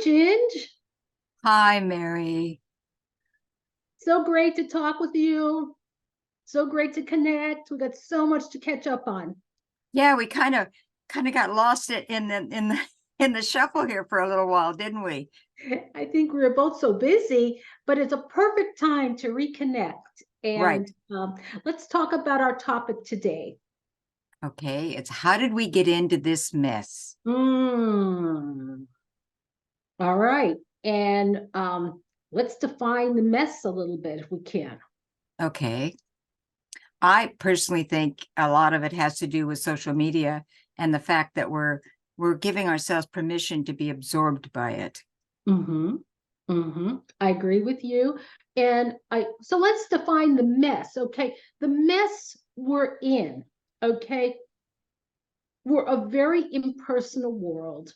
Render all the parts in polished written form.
Ginge. Hi, Mary. So great to talk with you. So great to connect. We got so much to catch up on. Yeah, we kind of got lost in the shuffle here for a little while, didn't we? I think we were both so busy, but it's a perfect time to reconnect. Right. And let's talk about our topic today. Okay. It's how did we get into this mess? Mm, all right. And let's define the mess a little bit if we can. Okay. I personally think a lot of it has to do with social media and the fact that we're giving ourselves permission to be absorbed by it. Mm-hmm. Mm-hmm. I agree with you. And so let's define the mess. Okay. The mess we're in. Okay. We're a very impersonal world.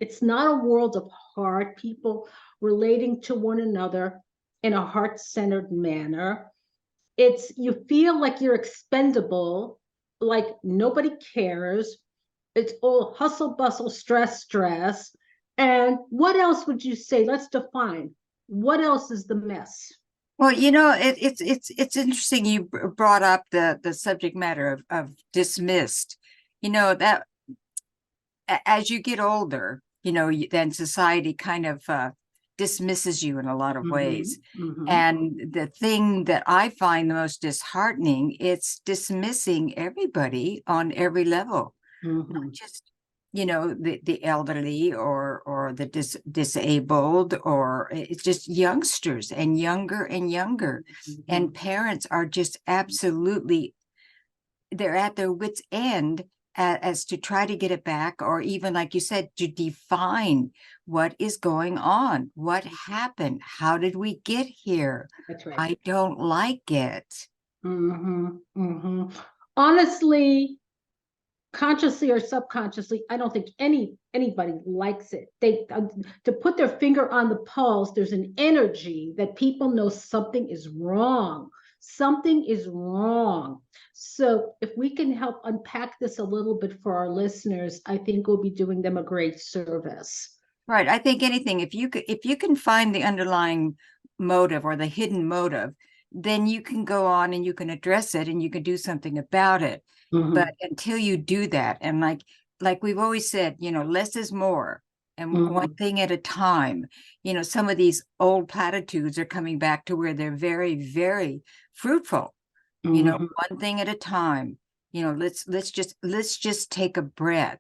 It's not a world of hard people relating to one another in a heart-centered manner. You feel like you're expendable, like nobody cares. It's all hustle, bustle, stress, stress. And what else would you say? Let's define. What else is the mess? Well, it's interesting you brought up the subject matter of dismissed. That as you get older, then society kind of dismisses you in a lot of ways. Mm-hmm, mm-hmm, And the thing that I find the most disheartening, it's dismissing everybody on every level, not mm-hmm, just, the elderly or the disabled, or it's just youngsters and younger and younger. mm-hmm. And parents are just absolutely, they're at their wits' end as to try to get it back, or even like you said, to define what is going on, what happened, how did we get here? That's right. I don't like it. Mm-hmm, mm-hmm. Honestly, consciously or subconsciously, I don't think anybody likes it. They to put their finger on the pulse. There's an energy that people know something is wrong. Something is wrong. So if we can help unpack this a little bit for our listeners, I think we'll be doing them a great service. Right. I think anything, if you can find the underlying motive or the hidden motive, then you can go on and you can address it and you can do something about it. But Mm-hmm, until you do that, and like we've always said, less is more and one mm-hmm, thing at a time. Some of these old platitudes are coming back to where they're very, very fruitful. mm-hmm, One thing at a time. Let's just take a breath.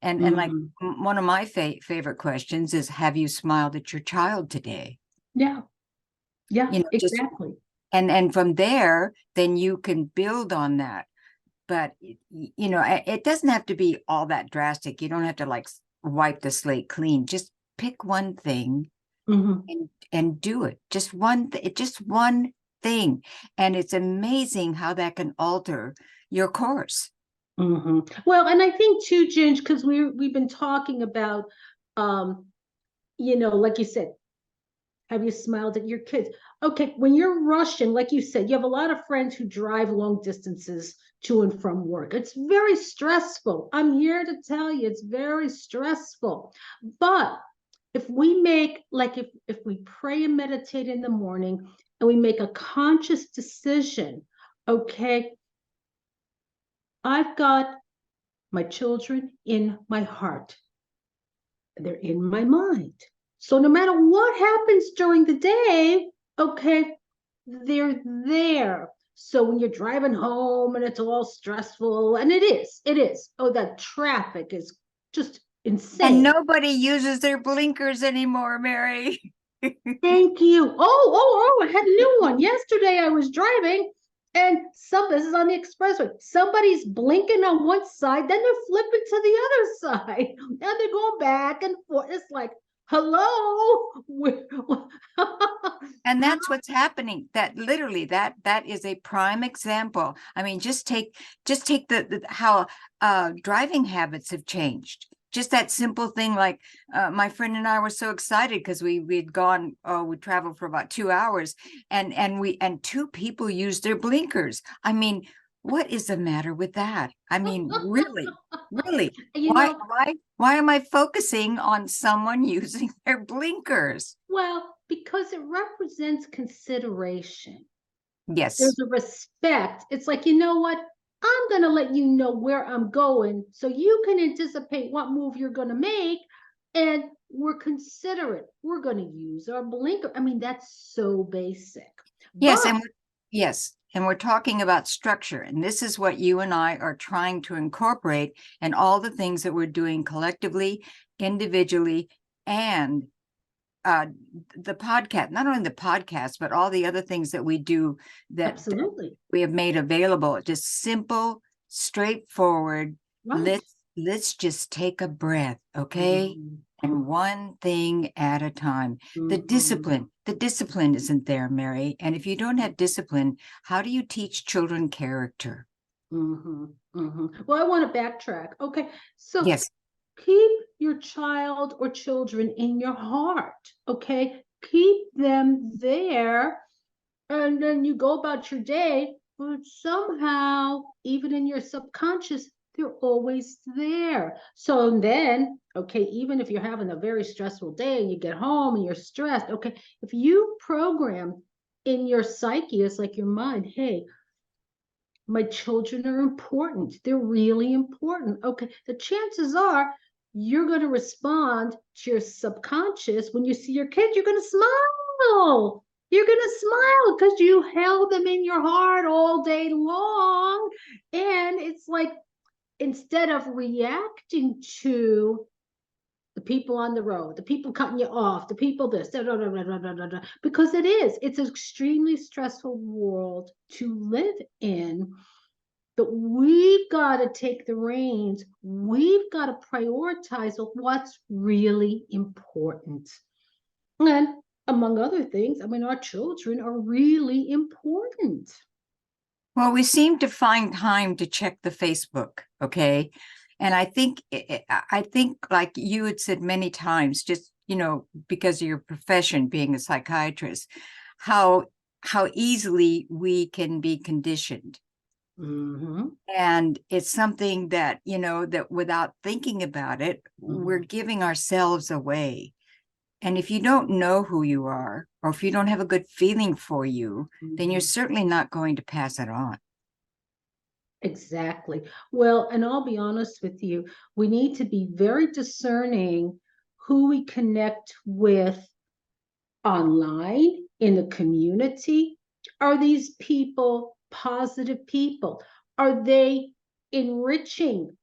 And like mm-hmm. one of my favorite questions is, have you smiled at your child today? Yeah, yeah, Just exactly. and from there, then you can build on that. But it doesn't have to be all that drastic. You don't have to like wipe the slate clean. Just pick one thing Mm-hmm. and do it. Just one thing. And it's amazing how that can alter your course. Mm-hmm. Well, and I think too, Ginge, because we've been talking about, um, like you said, have you smiled at your kids? Okay, when you're rushing, like you said, you have a lot of friends who drive long distances to and from work. It's very stressful. I'm here to tell you, it's very stressful. But if we make like if we pray and meditate in the morning and we make a conscious decision, okay, I've got my children in my heart. They're in my mind. So no matter what happens during the day, okay, they're there. So when you're driving home and it's all stressful, and it is. Oh, that traffic is just And insane. nobody uses their blinkers anymore, Mary. Thank you. I had a new one. Yesterday I was driving and this is on the expressway. Somebody's blinking on one side, then they're flipping to the other side. And they're going back and forth. It's like, hello. And that's what's happening. That literally, that is a prime example. I mean, just take the how driving habits have changed. Just that simple thing, like my friend and I were so excited because we'd gone, we traveled for about 2 hours, and two people used their blinkers. I mean, what is the matter with that? I mean, really. Really? You know, Why am I focusing on someone using their blinkers? well, because it represents consideration. Yes. There's a respect. It's like, you know what? I'm going to let you know where I'm going so you can anticipate what move you're going to make. And we're considerate. We're going to use our blinker. I mean, that's so basic. Yes, But and we're talking about structure, and this is what you and I are trying to incorporate in all the things that we're doing collectively, individually, and the podcast, not only the podcast, but all the other things that we do that absolutely. we have made available. Just simple, straightforward. Right. Let's just take a breath, okay? Mhm. And one thing at a time. Mhm. The discipline isn't there, Mary. And if you don't have discipline, how do you teach children character? Well, I want to backtrack. Okay. So Yes. keep your child or children in your heart. Okay. Keep them there. And then you go about your day, but somehow, even in your subconscious, they're always there. So then, okay, even if you're having a very stressful day and you get home and you're stressed, okay, if you program in your psyche, it's like your mind, hey, my children are important. They're really important. Okay, the chances are you're going to respond to your subconscious when you see your kid, you're going to smile. You're going to smile because you held them in your heart all day long. And it's like, instead of reacting to the people on the road, the people cutting you off, the people this, da, da, da, da, da, da, da, because it's an extremely stressful world to live in. But we've got to take the reins. We've got to prioritize what's really important. And among other things, I mean, our children are really important. Well, we seem to find time to check the Facebook, okay? And I think like you had said many times, just, because of your profession being a psychiatrist, how easily we can be conditioned. Mm-hmm. And it's something that, that without thinking about it, we're Mm-hmm. giving ourselves away. And if you don't know who you are, or if you don't have a good feeling for you, then you're Mm-hmm. certainly not going to pass it on. Exactly. Well, and I'll be honest with you, we need to be very discerning who we connect with online, in the community. Are these people positive people? Are they enriching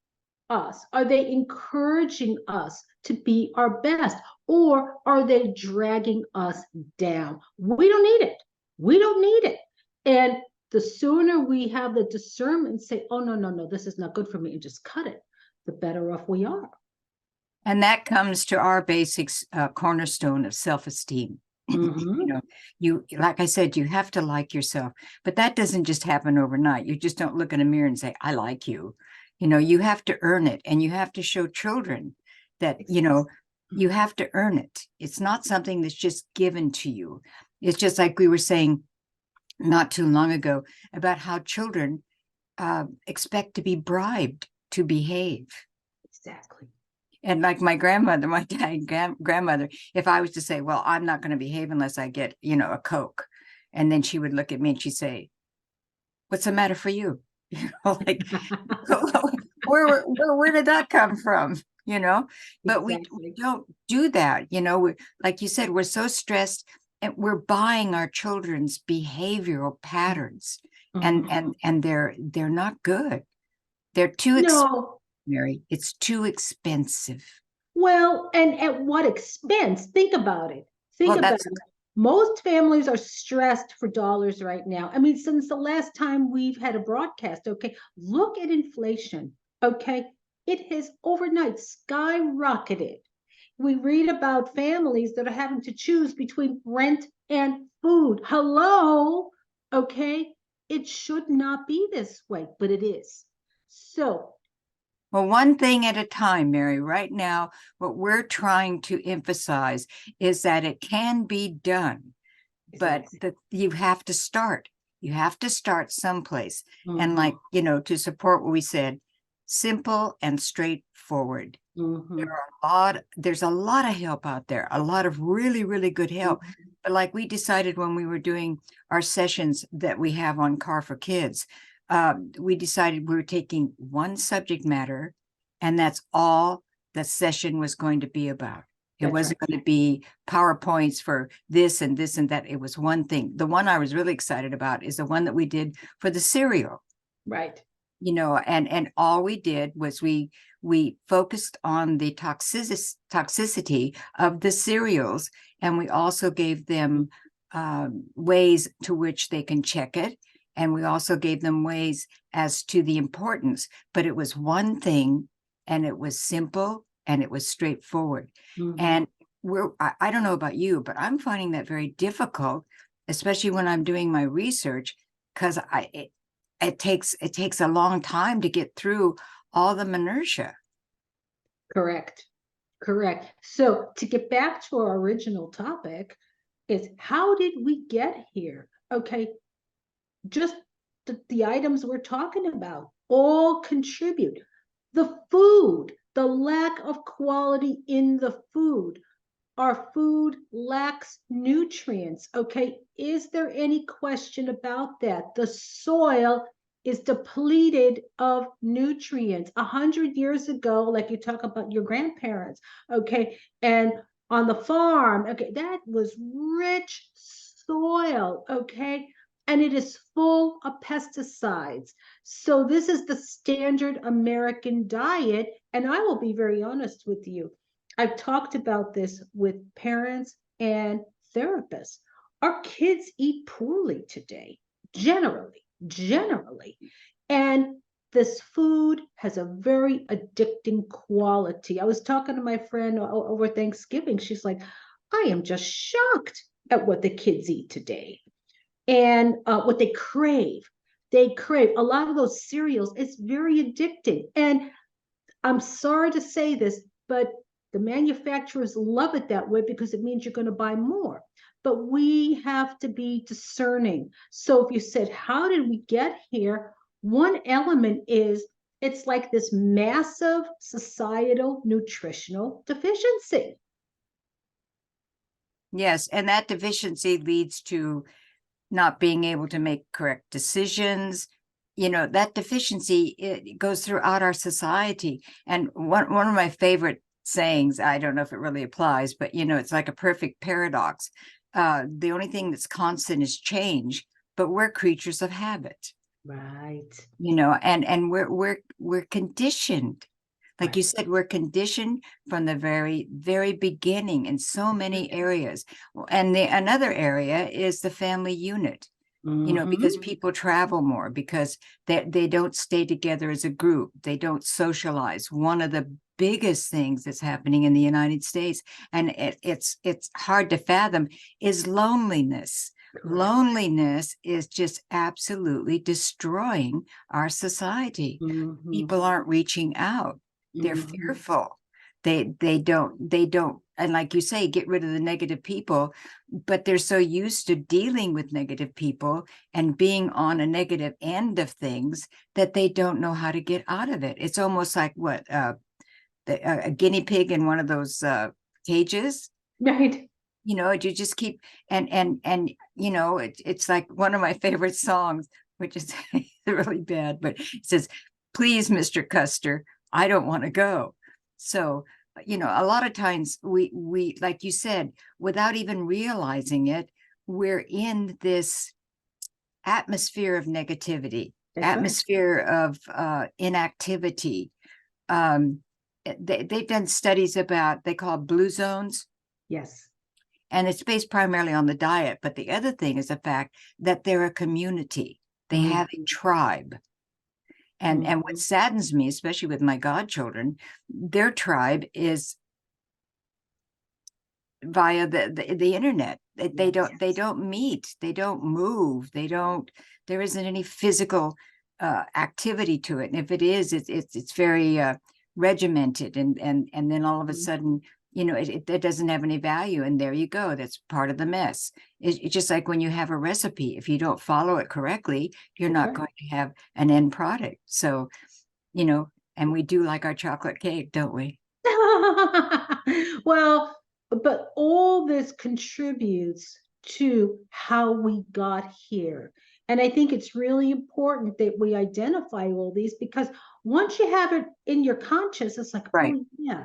us? Are they encouraging us to be our best? Or are they dragging us down? We don't need it. We don't need it. And the sooner we have the discernment and say, oh, no, no, no, this is not good for me, and just cut it, the better off we are. And that comes to our basics cornerstone of self-esteem. Mm-hmm. Like I said, you have to like yourself, but that doesn't just happen overnight. You just don't look in a mirror and say, I like you. You have to earn it, and you have to show children that, you have to earn it. It's not something that's just given to you. It's just like we were saying not too long ago about how children expect to be bribed to behave. Exactly. And like my grandmother, my dying grandmother, if I was to say, well, I'm not going to behave unless I get, a Coke. And then she would look at me and she'd say, what's the matter for you? Like, where did that come from? But we Exactly. don't do that. Like you said, we're so stressed, and we're buying our children's behavioral patterns, and Mm-hmm. they're not good. They're too expensive, No. Mary. It's too expensive. Well, and at what expense? Think about it. Think Well, about that's it. Most families are stressed for dollars right now. I mean, since the last time we've had a broadcast, okay, look at inflation, okay? It has overnight skyrocketed. We read about families that are having to choose between rent and food. Hello, okay? It should not be this way, but it is. So, Well, one thing at a time, Mary. Right now, what we're trying to emphasize is that it can be done, but exactly. that you have to start. You have to start someplace. And Mhm. like, to support what we said, simple and straightforward. Mhm. There's a lot of help out there, a lot of really, really good help. But like we decided when we were doing our sessions that we have on Carr for Kids, we decided we were taking one subject matter, and that's all the session was going to be about. It That's wasn't right. going to be PowerPoints for this and this and that. It was one thing. The one I was really excited about is the one that we did for the cereal. Right. And all we did was we focused on the toxicity of the cereals, and we also gave them ways to which they can check it, and we also gave them ways as to the importance. But it was one thing, and it was simple, and it was straightforward. And I don't know about you, but I'm finding that very difficult, especially when I'm doing my research, because it takes a long time to get through all the minutia. Correct. Correct. So to get back to our original topic is how did we get here? Okay, just the items we're talking about all contribute. The food, the lack of quality in the food. Our food lacks nutrients. Okay, is there any question about that? The soil is depleted of nutrients. 100 years ago, like you talk about your grandparents, okay, and on the farm, okay, that was rich soil, okay, and it is full of pesticides. So this is the standard American diet, and I will be very honest with you. I've talked about this with parents and therapists. Our kids eat poorly today, generally. And this food has a very addicting quality. I was talking to my friend over Thanksgiving. She's like, I am just shocked at what the kids eat today and what they crave. They crave a lot of those cereals. It's very addicting. And I'm sorry to say this, but the manufacturers love it that way because it means you're going to buy more. But we have to be discerning. So if you said, how did we get here? One element is it's like this massive societal nutritional deficiency. Yes, and that deficiency leads to not being able to make correct decisions. That deficiency, it goes throughout our society. And one of my favorite sayings, I don't know if it really applies, but it's like a perfect paradox. The only thing that's constant is change, but we're creatures of habit. Right. And we're conditioned. Like Right. you said, we're conditioned from the very, very beginning in so many areas. And another area is the family unit, because people travel more, because they don't stay together as a group. They don't socialize. One of the biggest things that's happening in the United States, and it's hard to fathom, is loneliness. Correct. Loneliness is just absolutely destroying our society. People aren't reaching out. They're fearful. They don't, and like you say, get rid of the negative people, but they're so used to dealing with negative people and being on a negative end of things that they don't know how to get out of it. It's almost like a guinea pig in one of those cages. Right. You just keep and it's like one of my favorite songs, which is really bad, but it says, "Please, Mr. Custer, I don't want to go." So, a lot of times we like you said, without even realizing it, we're in this atmosphere of negativity, That's right. atmosphere of inactivity. They've done studies about, they call blue zones, Yes. and it's based primarily on the diet. But the other thing is the fact that they're a community. They have a tribe. And what saddens me, especially with my godchildren, their tribe is via the internet. They don't meet, they don't move, there isn't any physical activity to it. And if it is, it's very regimented, and then all of a sudden, it doesn't have any value. And there you go. That's part of the mess. It's just like when you have a recipe, if you don't follow it correctly, you're not going to have an end product. So, And we do like our chocolate cake, don't we? Well, but all this contributes to how we got here. And I think it's really important that we identify all these, because once you have it in your conscious, it's like, Right. oh, yeah,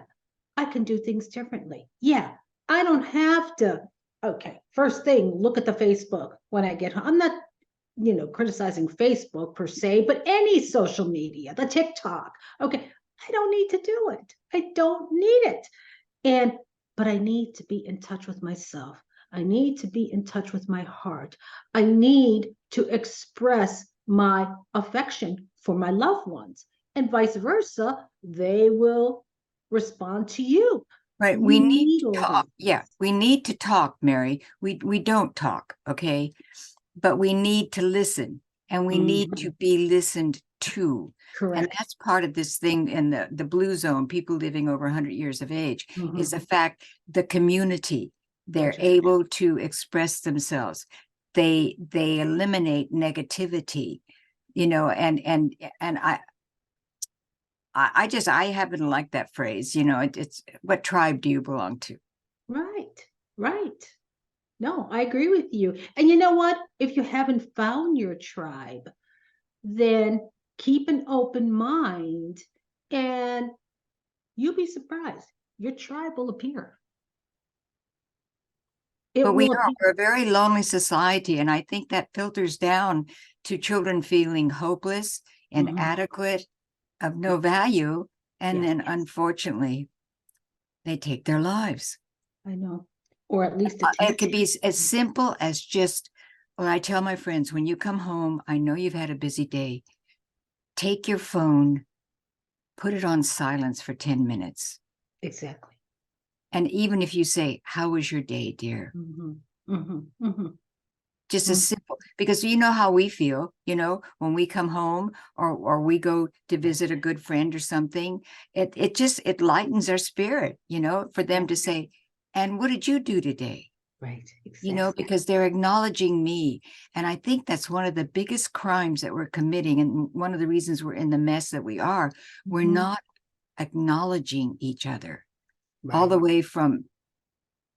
I can do things differently. Yeah, I don't have to. Okay, first thing, look at the Facebook when I get home. I'm not, criticizing Facebook per se, but any social media, the TikTok. Okay, I don't need to do it. I don't need it. And, but I need to be in touch with myself. I need to be in touch with my heart. I need to express my affection for my loved ones, and vice versa. They will respond to you. Right. We We need need to all talk. these Yeah, things. we need to talk, Mary. We don't talk, okay? But we need to listen, and we need to be listened to. And Correct. that's part of this thing in the blue zone, people living over 100 years of age, is the fact the community, they're That's right. able to express themselves. They eliminate negativity, and I happen to like that phrase, it's what tribe do you belong to? Right. Right. No, I agree with you. And you know what? If you haven't found your tribe, then keep an open mind, and you'll be surprised. Your tribe will appear. But It will appear. we're a very lonely society, and I think that filters down to children feeling hopeless, inadequate, of no value, and Yes, then unfortunately they take their lives. I know. Or at least It attempt could to. be as simple as just, well, I tell my friends, when you come home, I know you've had a busy day. Take your phone, put it on silence for 10 minutes. Exactly. And even if you say, how was your day, dear? Mm-hmm. Mm-hmm. Mm-hmm. Just Mm-hmm. as simple, because you know how we feel, when we come home, or we go to visit a good friend or something, it lightens our spirit, for them to say, and what did you do today? Right. Exactly. Because they're acknowledging me. And I think that's one of the biggest crimes that we're committing. And one of the reasons we're in the mess that we are, we're not acknowledging each other all Right. the way from,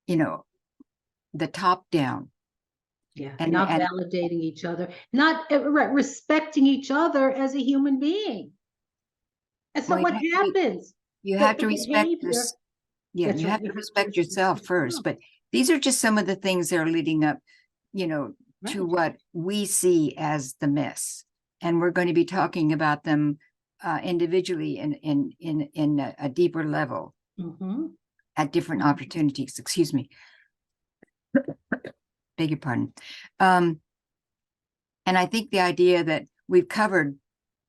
the top down. Yeah. Not And validating each other, not respecting each other as a human being. And so well, what happens? you The, have to the respect behavior. yeah, That's you right. have You to have to respect respect yourself first. yourself. But these are just some of the things that are leading up, to Right. what we see as the mess. And we're going to be talking about them individually in a deeper level Mm-hmm. at different opportunities. Excuse me. Beg your pardon. Um, and I think the idea that we've covered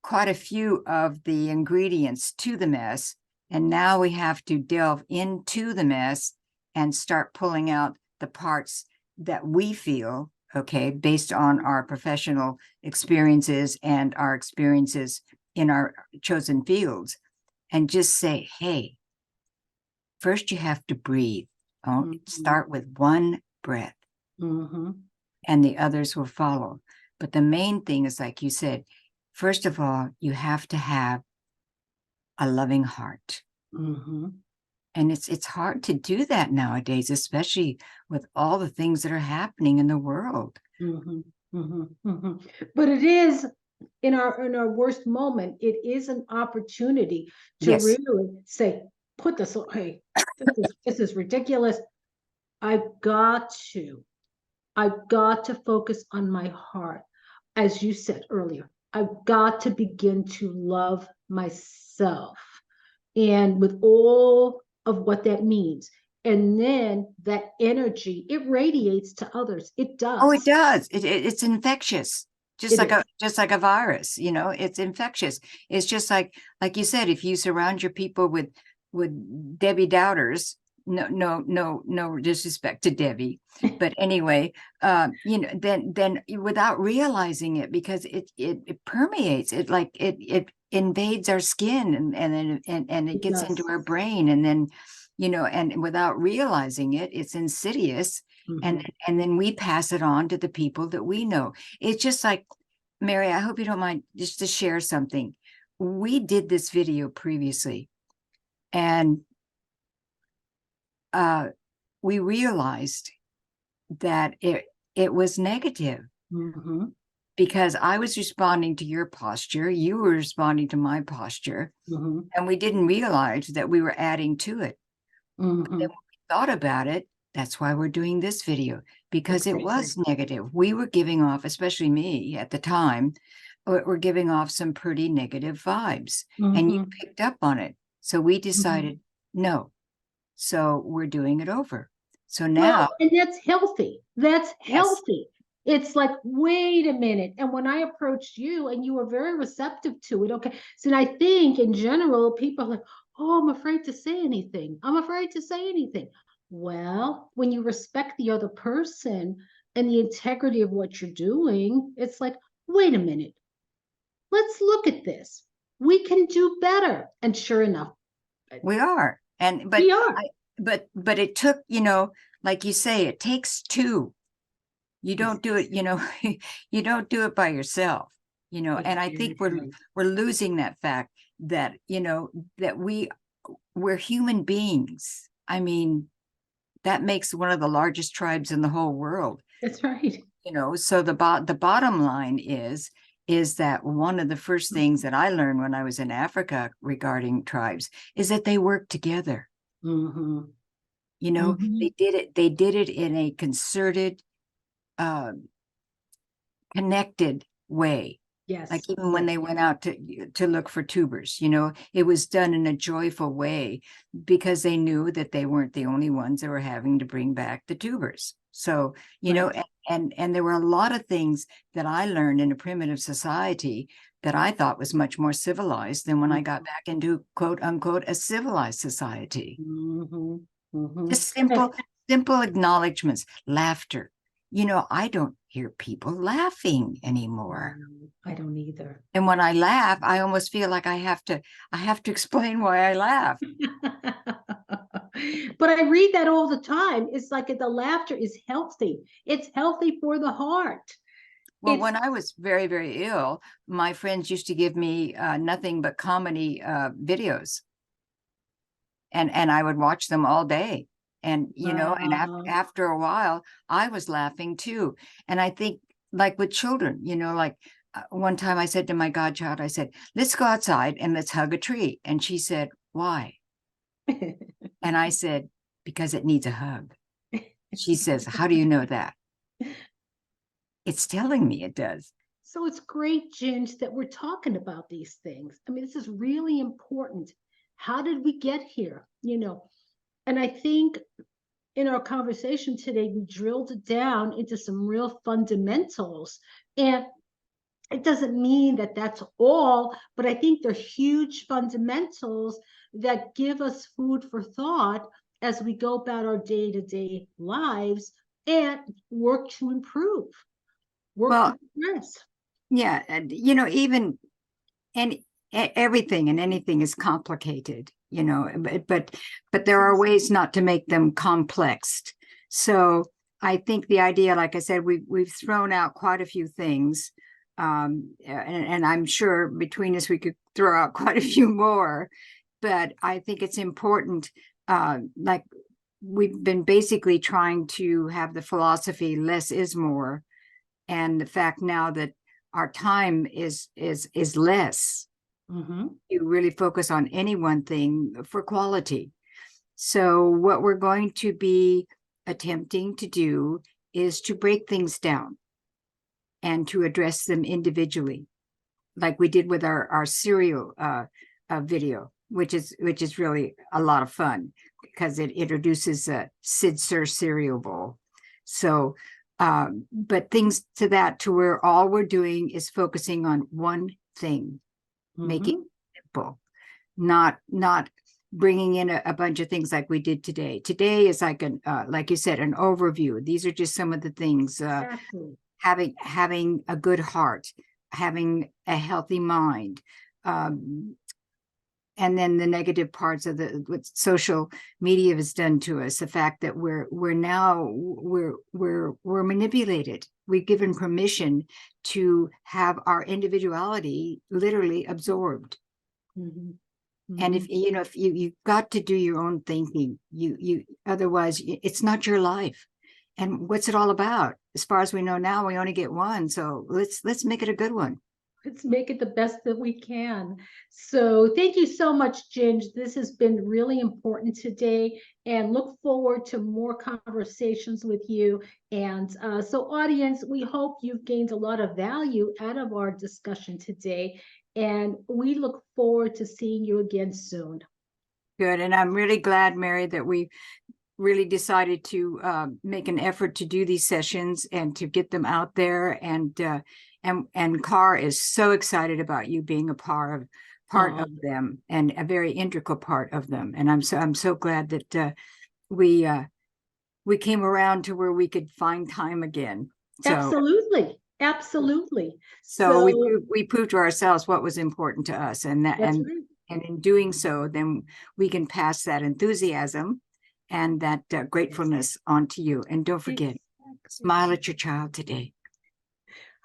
quite a few of the ingredients to the mess, and now we have to delve into the mess and start pulling out the parts that we feel, okay, based on our professional experiences and our experiences in our chosen fields, and just say, hey, first you have to breathe. Start with one breath, Mm-hmm. and the others will follow. But the main thing is, like you said, first of all, you have to have a loving heart. Mm-hmm. And it's hard to do that nowadays, especially with all the things that are happening in the world. Mm-hmm. Mm-hmm. Mm-hmm. But it is, in our worst moment, it is an opportunity to Yes. really say, put this, hey, this is ridiculous. I've got to. I've got to focus on my heart. As you said earlier, I've got to begin to love myself, and with all of what that means. And then that energy, it radiates to others. It Oh, it does. does. It's infectious. Just It like is. a virus, it's infectious. It's just like you said, if you surround your people with Debbie Doubters, no disrespect to Debbie, but anyway, then without realizing it, because it permeates it, like it invades our skin, and it It gets into does. our brain, and then and without realizing it, it's insidious, and Mm-hmm. and then we pass it on to the people that we know. It's just like, Mary, I hope you don't mind just to share something. we did this video previously, and we realized that it was negative because I was responding to your posture, you were responding to my posture, and we didn't realize that we were adding to it. But then when we thought about it, that's why we're doing this video, because it was negative. We were giving off, especially me at the time, we're giving off some pretty negative vibes, and you picked up on it. So we decided, no. So we're doing it over. So now, and that's healthy. That's healthy. It's like, wait a minute. And when I approached you, and you were very receptive to it, okay. So I think in general, people are like, oh, I'm afraid to say anything. I'm afraid to say anything. Well, when you respect the other person and the integrity of what you're doing, it's like, wait a minute. Let's look at this. We can do better. And sure enough, we are. And but we are. But it took, like you say, it takes two. You don't do it, you don't do it by yourself, and I think we're losing that fact that, that we're human beings. I mean, that makes one of the largest tribes in the whole world. That's right. So the bottom line is that one of the first things that I learned when I was in Africa regarding tribes is that they work together. They did it in a concerted, connected way. Yes. Like even when they went out to look for tubers, it was done in a joyful way because they knew that they weren't the only ones that were having to bring back the tubers. So, and there were a lot of things that I learned in a primitive society that I thought was much more civilized than when I got back into, quote unquote, a civilized society. Just simple acknowledgments, laughter. I don't hear people laughing anymore. I don't either. And when I laugh, I almost feel like I have to explain why I laugh. But I read that all the time. It's like the laughter is healthy. It's healthy for the heart. Well, when I was very, very ill, my friends used to give me nothing but comedy videos. And I would watch them all day. And, and after a while, I was laughing too. And I think like with children, like one time I said to my godchild, I said, let's go outside and let's hug a tree. And she said, why? And I said, because it needs a hug. She says, how do you know that? It's telling me it does. So it's great, Ginge, that we're talking about these things. I mean, this is really important. How did we get here? And I think in our conversation today, we drilled it down into some real fundamentals. And it doesn't mean that that's all, but I think they're huge fundamentals that give us food for thought as we go about our day-to-day lives and work to improve, work to progress. Yeah, and even everything and anything is complicated, but there are ways not to make them complex. So I think the idea, like I said, we've thrown out quite a few things, and I'm sure between us we could throw out quite a few more. But I think it's important. Like we've been basically trying to have the philosophy less is more, and the fact now that our time is less. You really focus on any one thing for quality. So what we're going to be attempting to do is to break things down and to address them individually, like we did with our cereal video, which is really a lot of fun because it introduces a Sid Sir cereal bowl. So but things to where all we're doing is focusing on one thing, making it simple, not bringing in a bunch of things like we did today. Today is like like you said, an overview. These are just some of the things. Exactly. Having a good heart, having a healthy mind, and then the negative parts of what social media has done to us. The fact that we're manipulated. We've given permission to have our individuality literally absorbed. Mhm. And Mhm. if you know, if you've got to do your own thinking, you otherwise it's not your life. And what's it all about? As far as we know now, we only get one. So let's make it a good one. Let's make it the best that we can. So thank you so much, Ginge. This has been really important today, and look forward to more conversations with you. And so audience, we hope you've gained a lot of value out of our discussion today. And we look forward to seeing you again soon. Good. And I'm really glad, Mary, that we really decided to make an effort to do these sessions and to get them out there. And Carr is so excited about you being a part of them and a very integral part of them. And I'm so glad that we came around to where we could find time again. So Absolutely. Absolutely. so So we proved to ourselves what was important to us, and that that's right. and in doing so, then we can pass that enthusiasm and that gratefulness on to you. And don't forget, Exactly. smile at your child today.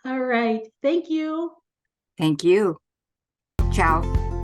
All right. Thank you. Thank you. Ciao.